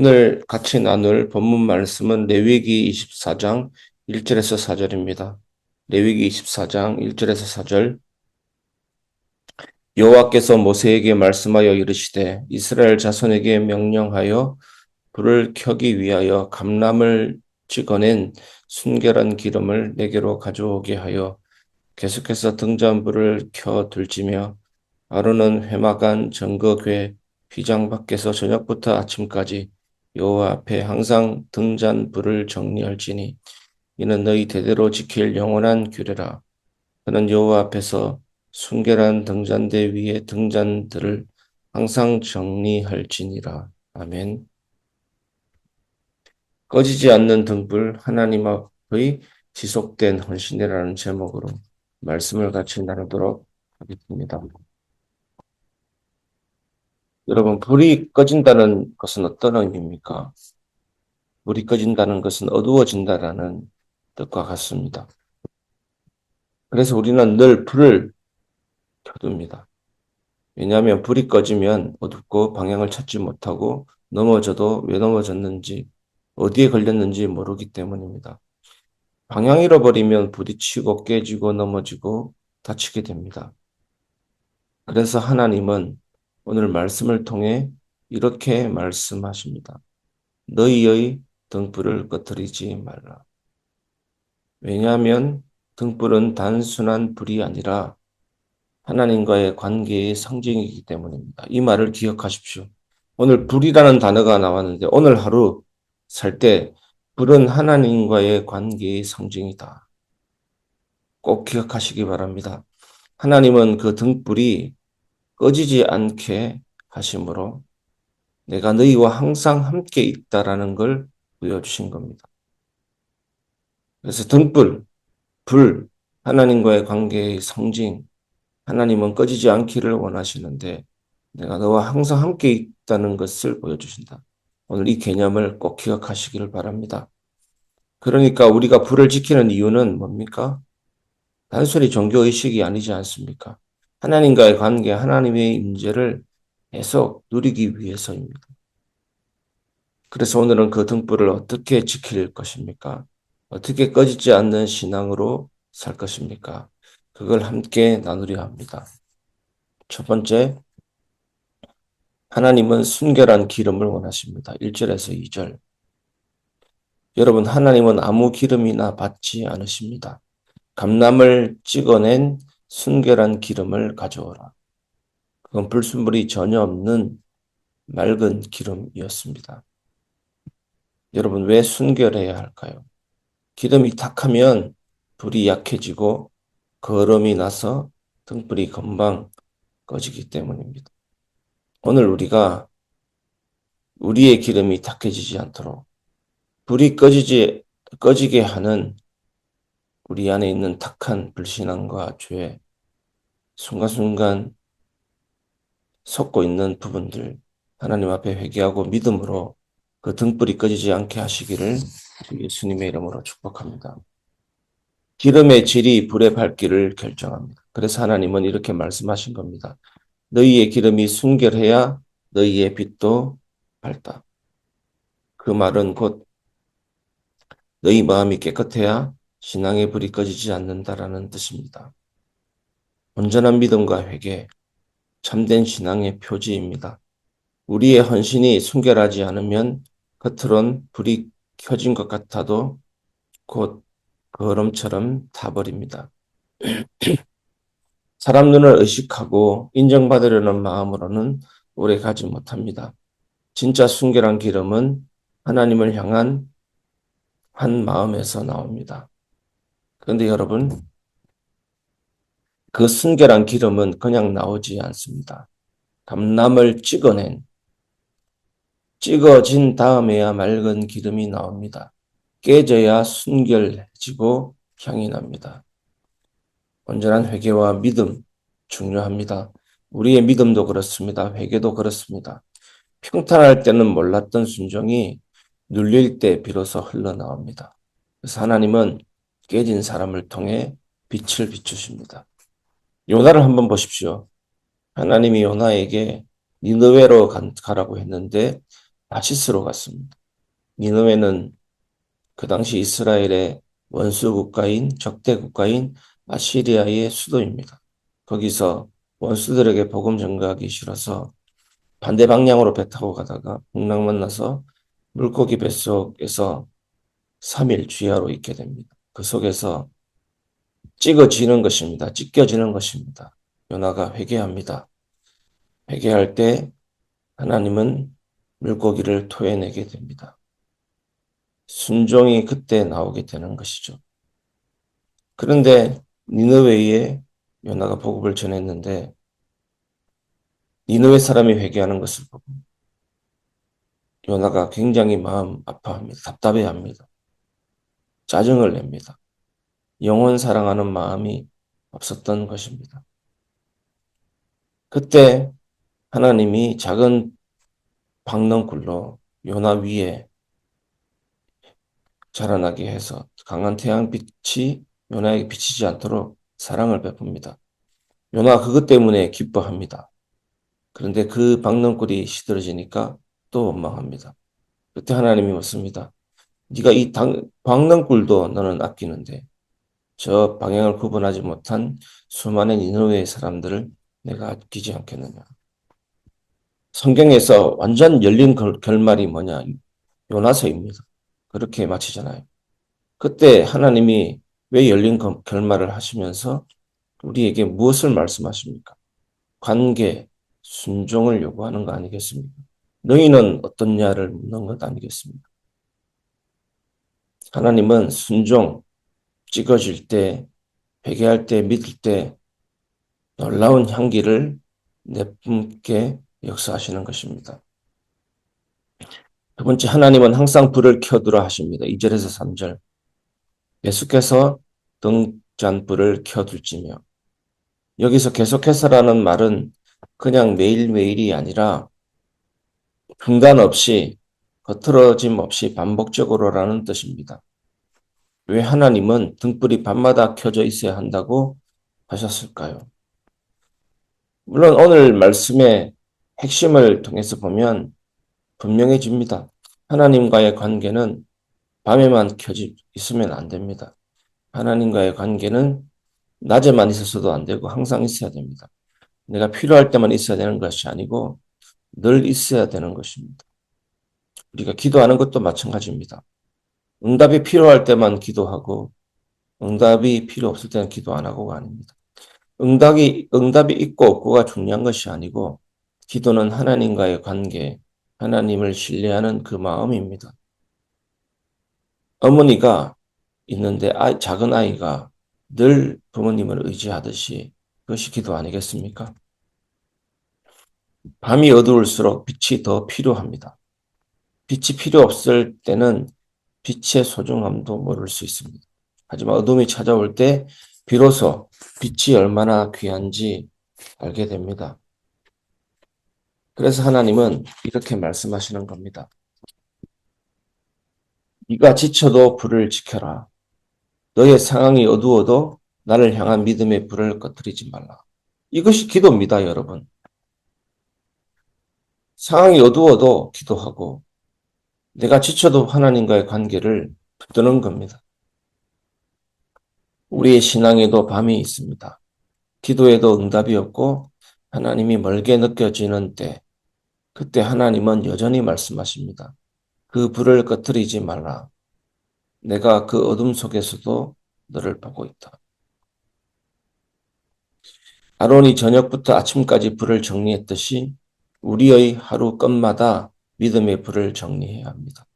오늘 같이 나눌 본문 말씀은 레위기 24장 1절에서 4절입니다. 레위기 24장 1절에서 4절. 여호와께서 모세에게 말씀하여 이르시되 이스라엘 자손에게 명령하여 불을 켜기 위하여 감람을 찍어낸 순결한 기름을 내게로 가져오게 하여 계속해서 등잔불을 켜 들지며 아론은 회막안 정거궤 휘장 밖에서 저녁부터 아침까지 여호와 앞에 항상 등잔불을 정리할지니 이는 너희 대대로 지킬 영원한 규례라. 그는 여호와 앞에서 순결한 등잔대 위에 등잔들을 항상 정리할지니라. 아멘. 꺼지지 않는 등불 하나님 앞의 지속된 헌신이라는 제목으로 말씀을 같이 나누도록 하겠습니다. 여러분, 불이 꺼진다는 것은 어떤 의미입니까? 불이 꺼진다는 것은 어두워진다라는 뜻과 같습니다. 그래서 우리는 늘 불을 켜둡니다. 왜냐하면 불이 꺼지면 어둡고 방향을 찾지 못하고 넘어져도 왜 넘어졌는지 어디에 걸렸는지 모르기 때문입니다. 방향 잃어버리면 부딪히고 깨지고 넘어지고 다치게 됩니다. 그래서 하나님은 오늘 말씀을 통해 이렇게 말씀하십니다. 너희의 등불을 꺼뜨리지 말라. 왜냐하면 등불은 단순한 불이 아니라 하나님과의 관계의 상징이기 때문입니다. 이 말을 기억하십시오. 오늘 불이라는 단어가 나왔는데 오늘 하루 살 때 불은 하나님과의 관계의 상징이다. 꼭 기억하시기 바랍니다. 하나님은 그 등불이 꺼지지 않게 하심으로 내가 너희와 항상 함께 있다라는 걸 보여주신 겁니다. 그래서 등불, 불, 하나님과의 관계의 상징, 하나님은 꺼지지 않기를 원하시는데 내가 너와 항상 함께 있다는 것을 보여주신다. 오늘 이 개념을 꼭 기억하시기를 바랍니다. 그러니까 우리가 불을 지키는 이유는 뭡니까? 단순히 종교의식이 아니지 않습니까? 하나님과의 관계, 하나님의 임재를 계속 누리기 위해서입니다. 그래서 오늘은 그 등불을 어떻게 지킬 것입니까? 어떻게 꺼지지 않는 신앙으로 살 것입니까? 그걸 함께 나누려 합니다. 첫 번째, 하나님은 순결한 기름을 원하십니다. 1절에서 2절. 여러분, 하나님은 아무 기름이나 받지 않으십니다. 감람을 찍어낸 순결한 기름을 가져오라. 그건 불순물이 전혀 없는 맑은 기름이었습니다. 여러분, 왜 순결해야 할까요? 기름이 탁하면 불이 약해지고 거름이 나서 등불이 금방 꺼지기 때문입니다. 오늘 우리가 우리의 기름이 탁해지지 않도록 불이 꺼지게 하는 우리 안에 있는 탁한 불신앙과 죄, 순간순간 솟고 있는 부분들 하나님 앞에 회개하고 믿음으로 그 등불이 꺼지지 않게 하시기를 예수님의 이름으로 축복합니다. 기름의 질이 불의 밝기를 결정합니다. 그래서 하나님은 이렇게 말씀하신 겁니다. 너희의 기름이 순결해야 너희의 빛도 밝다. 그 말은 곧 너희 마음이 깨끗해야 신앙의 불이 꺼지지 않는다라는 뜻입니다. 온전한 믿음과 회개, 참된 신앙의 표지입니다. 우리의 헌신이 순결하지 않으면 겉으론 불이 켜진 것 같아도 곧 거름처럼 타버립니다. 사람 눈을 의식하고 인정받으려는 마음으로는 오래 가지 못합니다. 진짜 순결한 기름은 하나님을 향한 한 마음에서 나옵니다. 그런데 여러분, 그 순결한 기름은 그냥 나오지 않습니다. 감람을 찍어진 다음에야 맑은 기름이 나옵니다. 깨져야 순결해지고 향이 납니다. 온전한 회개와 믿음 중요합니다. 우리의 믿음도 그렇습니다. 회개도 그렇습니다. 평탄할 때는 몰랐던 순종이 눌릴 때 비로소 흘러나옵니다. 그래서 하나님은 깨진 사람을 통해 빛을 비추십니다. 요나를 한번 보십시오. 하나님이 요나에게 니느웨로 가라고 했는데 다시스로 갔습니다. 니느웨는 그 당시 이스라엘의 원수 국가인 적대 국가인 아시리아의 수도입니다. 거기서 원수들에게 복음 전가하기 싫어서 반대 방향으로 배 타고 가다가 풍랑 만나서 물고기 뱃속에서 3일 주야로 있게 됩니다. 그 속에서 찍어지는 것입니다. 찢겨지는 것입니다. 요나가 회개합니다. 회개할 때 하나님은 물고기를 토해내게 됩니다. 순종이 그때 나오게 되는 것이죠. 그런데 니느웨에 요나가 복음을 전했는데 니느웨 사람이 회개하는 것을 보고 요나가 굉장히 마음 아파합니다. 답답해합니다. 짜증을 냅니다. 영혼 사랑하는 마음이 없었던 것입니다. 그때 하나님이 작은 박넝쿨로 요나 위에 자라나게 해서 강한 태양빛이 요나에게 비치지 않도록 사랑을 베풉니다. 요나가 그것 때문에 기뻐합니다. 그런데 그 박넝쿨이 시들어지니까 또 원망합니다. 그때 하나님이 묻습니다. 네가 이 박넝쿨도 너는 아끼는데 저 방향을 구분하지 못한 수많은 니느웨의 사람들을 내가 아끼지 않겠느냐. 성경에서 완전 열린 결말이 뭐냐? 요나서입니다. 그렇게 마치잖아요. 그때 하나님이 왜 열린 결말을 하시면서 우리에게 무엇을 말씀하십니까? 관계, 순종을 요구하는 거 아니겠습니까? 너희는 어떻냐를 묻는 것 아니겠습니까? 하나님은 순종, 찍어질 때, 회개할 때, 믿을 때 놀라운 향기를 내뿜게 역사하시는 것입니다. 두 번째, 하나님은 항상 불을 켜두라 하십니다. 2절에서 3절. 계속해서 등잔불을 켜둘지며. 여기서 계속해서라는 말은 그냥 매일매일이 아니라 중단 없이 거트러짐 없이 반복적으로라는 뜻입니다. 왜 하나님은 등불이 밤마다 켜져 있어야 한다고 하셨을까요? 물론 오늘 말씀의 핵심을 통해서 보면 분명해집니다. 하나님과의 관계는 밤에만 켜져 있으면 안 됩니다. 하나님과의 관계는 낮에만 있어서도 안 되고 항상 있어야 됩니다. 내가 필요할 때만 있어야 되는 것이 아니고 늘 있어야 되는 것입니다. 우리가 기도하는 것도 마찬가지입니다. 응답이 필요할 때만 기도하고 응답이 필요 없을 때는 기도 안 하고가 아닙니다. 응답이 있고 없고가 중요한 것이 아니고 기도는 하나님과의 관계, 하나님을 신뢰하는 그 마음입니다. 어머니가 있는데 작은 아이가 늘 부모님을 의지하듯이 그것이 기도 아니겠습니까? 밤이 어두울수록 빛이 더 필요합니다. 빛이 필요 없을 때는 빛의 소중함도 모를 수 있습니다. 하지만 어둠이 찾아올 때 비로소 빛이 얼마나 귀한지 알게 됩니다. 그래서 하나님은 이렇게 말씀하시는 겁니다. 네가 지쳐도 불을 지켜라. 너의 상황이 어두워도 나를 향한 믿음의 불을 꺼뜨리지 말라. 이것이 기도입니다, 여러분. 상황이 어두워도 기도하고 내가 지쳐도 하나님과의 관계를 붙드는 겁니다. 우리의 신앙에도 밤이 있습니다. 기도에도 응답이 없고 하나님이 멀게 느껴지는 때, 그때 하나님은 여전히 말씀하십니다. 그 불을 꺼뜨리지 말라. 내가 그 어둠 속에서도 너를 보고 있다. 아론이 저녁부터 아침까지 불을 정리했듯이 우리의 하루 끝마다 믿음의 불을 정리해야 합니다.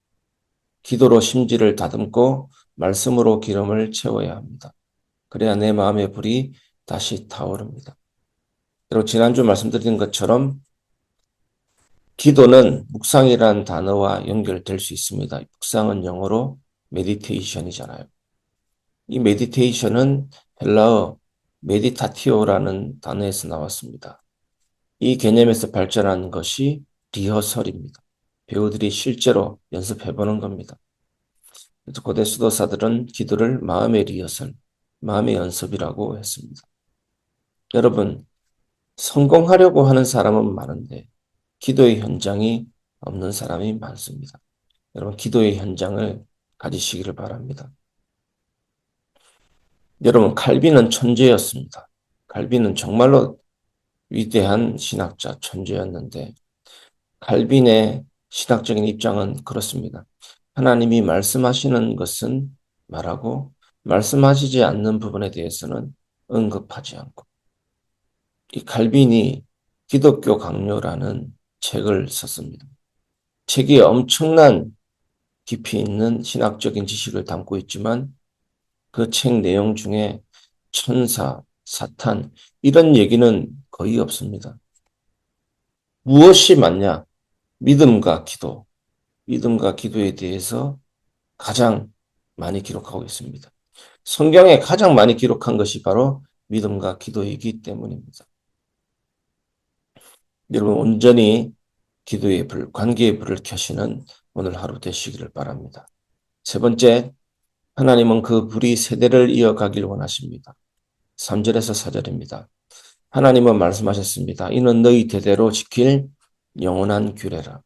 기도로 심지를 다듬고 말씀으로 기름을 채워야 합니다. 그래야 내 마음의 불이 다시 타오릅니다. 그리고 지난주 말씀드린 것처럼 기도는 묵상이라는 단어와 연결될 수 있습니다. 묵상은 영어로 메디테이션이잖아요. 이 메디테이션은 헬라어 메디타티오라는 단어에서 나왔습니다. 이 개념에서 발전한 것이 리허설입니다. 배우들이 실제로 연습해보는 겁니다. 그래서 고대 수도사들은 기도를 마음의 리허설, 마음의 연습이라고 했습니다. 여러분, 성공하려고 하는 사람은 많은데 기도의 현장이 없는 사람이 많습니다. 여러분, 기도의 현장을 가지시기를 바랍니다. 여러분, 칼빈은 천재였습니다. 칼빈은 정말로 위대한 신학자, 천재였는데 칼빈의 신학적인 입장은 그렇습니다. 하나님이 말씀하시는 것은 말하고 말씀하시지 않는 부분에 대해서는 언급하지 않고, 이 칼빈이 기독교 강요라는 책을 썼습니다. 책이 엄청난 깊이 있는 신학적인 지식을 담고 있지만 그 책 내용 중에 천사, 사탄 이런 얘기는 거의 없습니다. 무엇이 맞냐? 믿음과 기도, 믿음과 기도에 대해서 가장 많이 기록하고 있습니다. 성경에 가장 많이 기록한 것이 바로 믿음과 기도이기 때문입니다. 여러분, 온전히 기도의 불, 관계의 불을 켜시는 오늘 하루 되시기를 바랍니다. 세 번째, 하나님은 그 불이 세대를 이어가길 원하십니다. 3절에서 4절입니다. 하나님은 말씀하셨습니다. 이는 너희 대대로 지킬 영원한 규례라.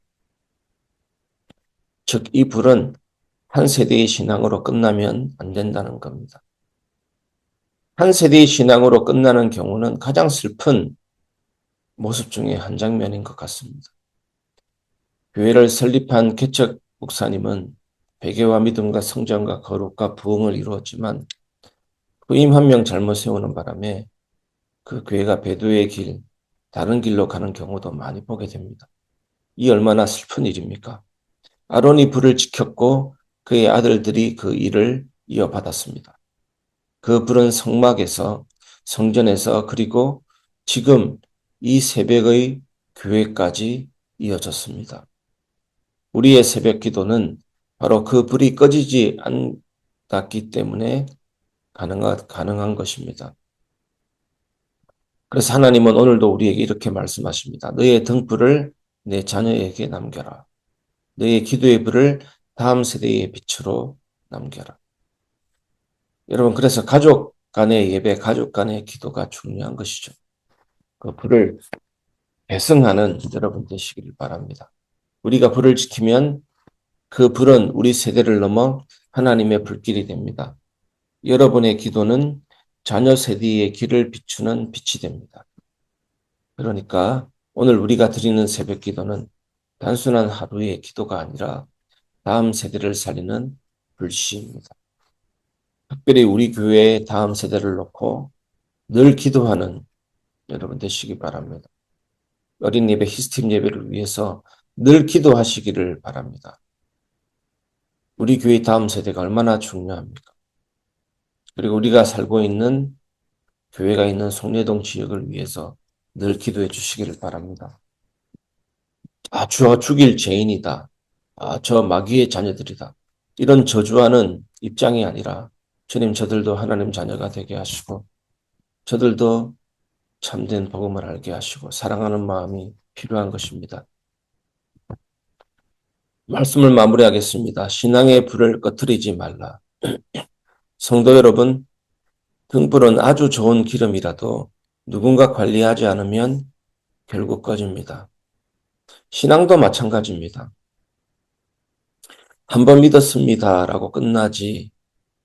즉, 이 불은 한 세대의 신앙으로 끝나면 안 된다는 겁니다. 한 세대의 신앙으로 끝나는 경우는 가장 슬픈 모습 중에 한 장면인 것 같습니다. 교회를 설립한 개척 목사님은 회개와 믿음과 성장과 거룩과 부흥을 이루었지만 후임 한 명 잘못 세우는 바람에 그 교회가 배도의 길, 다른 길로 가는 경우도 많이 보게 됩니다. 이 얼마나 슬픈 일입니까? 아론이 불을 지켰고 그의 아들들이 그 일을 이어받았습니다. 그 불은 성막에서, 성전에서, 그리고 지금 이 새벽의 교회까지 이어졌습니다. 우리의 새벽 기도는 바로 그 불이 꺼지지 않았기 때문에 가능한 것입니다. 그래서 하나님은 오늘도 우리에게 이렇게 말씀하십니다. 너의 등불을 내 자녀에게 남겨라. 너의 기도의 불을 다음 세대의 빛으로 남겨라. 여러분, 그래서 가족 간의 예배, 가족 간의 기도가 중요한 것이죠. 그 불을 배승하는 여러분 되시기를 바랍니다. 우리가 불을 지키면 그 불은 우리 세대를 넘어 하나님의 불길이 됩니다. 여러분의 기도는 자녀 세대의 길을 비추는 빛이 됩니다. 그러니까 오늘 우리가 드리는 새벽 기도는 단순한 하루의 기도가 아니라 다음 세대를 살리는 불씨입니다. 특별히 우리 교회의 다음 세대를 놓고 늘 기도하는 여러분 되시기 바랍니다. 어린 예배, 히스팀 예배를 위해서 늘 기도하시기를 바랍니다. 우리 교회 다음 세대가 얼마나 중요합니까? 그리고 우리가 살고 있는 교회가 있는 송내동 지역을 위해서 늘 기도해 주시기를 바랍니다. 저 죽일 죄인이다. 저 마귀의 자녀들이다. 이런 저주하는 입장이 아니라 주님, 저들도 하나님 자녀가 되게 하시고 저들도 참된 복음을 알게 하시고 사랑하는 마음이 필요한 것입니다. 말씀을 마무리하겠습니다. 신앙의 불을 꺼트리지 말라. 성도 여러분, 등불은 아주 좋은 기름이라도 누군가 관리하지 않으면 결국 꺼집니다. 신앙도 마찬가지입니다. 한 번 믿었습니다라고 끝나지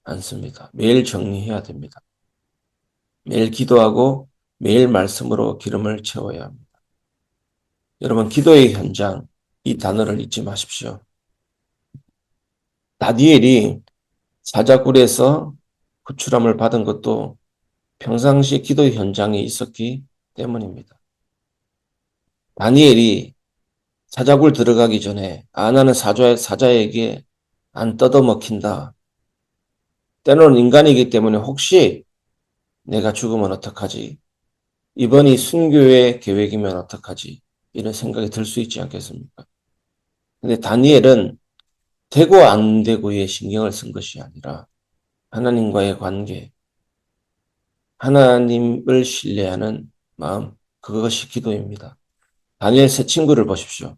않습니다. 매일 정리해야 됩니다. 매일 기도하고 매일 말씀으로 기름을 채워야 합니다. 여러분, 기도의 현장, 이 단어를 잊지 마십시오. 다니엘이 사자굴에서 구출함을 받은 것도 평상시 기도의 현장에 있었기 때문입니다. 다니엘이 사자굴 들어가기 전에 나는 사자에게 안 뜯어먹힌다. 때로는 인간이기 때문에 혹시 내가 죽으면 어떡하지? 이번이 순교의 계획이면 어떡하지? 이런 생각이 들 수 있지 않겠습니까? 근데 다니엘은 되고 안 되고에 신경을 쓴 것이 아니라 하나님과의 관계, 하나님을 신뢰하는 마음, 그것이 기도입니다. 다니엘 세 친구를 보십시오.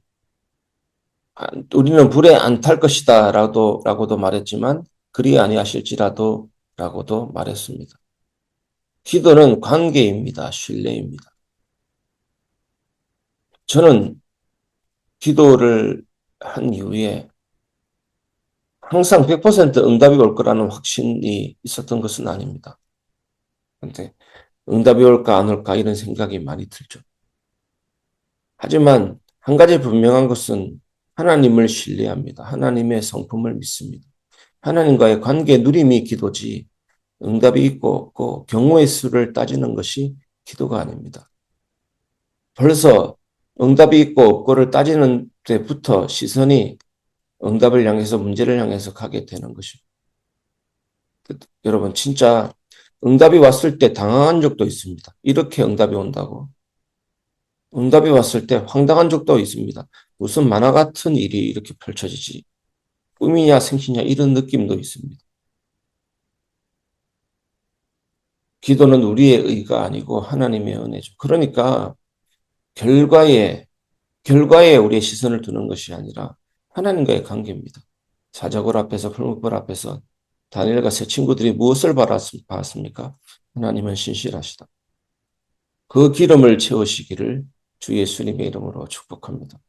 우리는 불에 안 탈 것이다 라고도 말했지만 그리 아니하실지라도 라고도 말했습니다. 기도는 관계입니다. 신뢰입니다. 저는 기도를 한 이후에 항상 100% 응답이 올 거라는 확신이 있었던 것은 아닙니다. 근데 응답이 올까 안 올까 이런 생각이 많이 들죠. 하지만 한 가지 분명한 것은 하나님을 신뢰합니다. 하나님의 성품을 믿습니다. 하나님과의 관계 누림이 기도지 응답이 있고 없고 경우의 수를 따지는 것이 기도가 아닙니다. 벌써 응답이 있고 없고를 따지는 데부터 시선이 응답을 향해서 문제를 향해서 가게 되는 것입니다. 여러분 진짜 응답이 왔을 때 당황한 적도 있습니다. 이렇게 응답이 온다고. 응답이 왔을 때 황당한 적도 있습니다. 무슨 만화 같은 일이 이렇게 펼쳐지지. 꿈이냐 생시냐 이런 느낌도 있습니다. 기도는 우리의 의가 아니고 하나님의 은혜죠. 그러니까 결과에 우리의 시선을 두는 것이 아니라 하나님과의 관계입니다. 사자굴 앞에서 풀무불 앞에서 다니엘과 세 친구들이 무엇을 받았습니까? 하나님은 신실하시다. 그 기름을 채우시기를 주 예수님의 이름으로 축복합니다.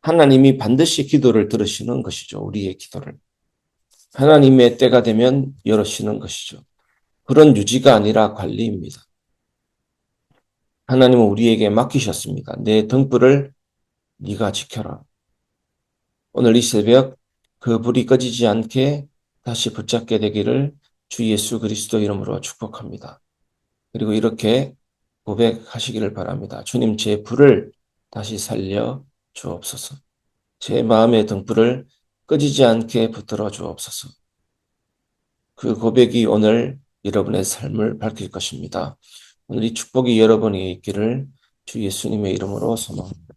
하나님이 반드시 기도를 들으시는 것이죠. 우리의 기도를. 하나님의 때가 되면 열으시는 것이죠. 그런 유지가 아니라 관리입니다. 하나님은 우리에게 맡기셨습니다. 내 등불을 네가 지켜라. 오늘 이 새벽 그 불이 꺼지지 않게 다시 붙잡게 되기를 주 예수 그리스도 이름으로 축복합니다. 그리고 이렇게 고백하시기를 바랍니다. 주님, 제 불을 다시 살려 주옵소서. 제 마음의 등불을 꺼지지 않게 붙들어 주옵소서. 그 고백이 오늘 여러분의 삶을 밝힐 것입니다. 오늘 이 축복이 여러분에게 있기를 주 예수님의 이름으로 소망합니다.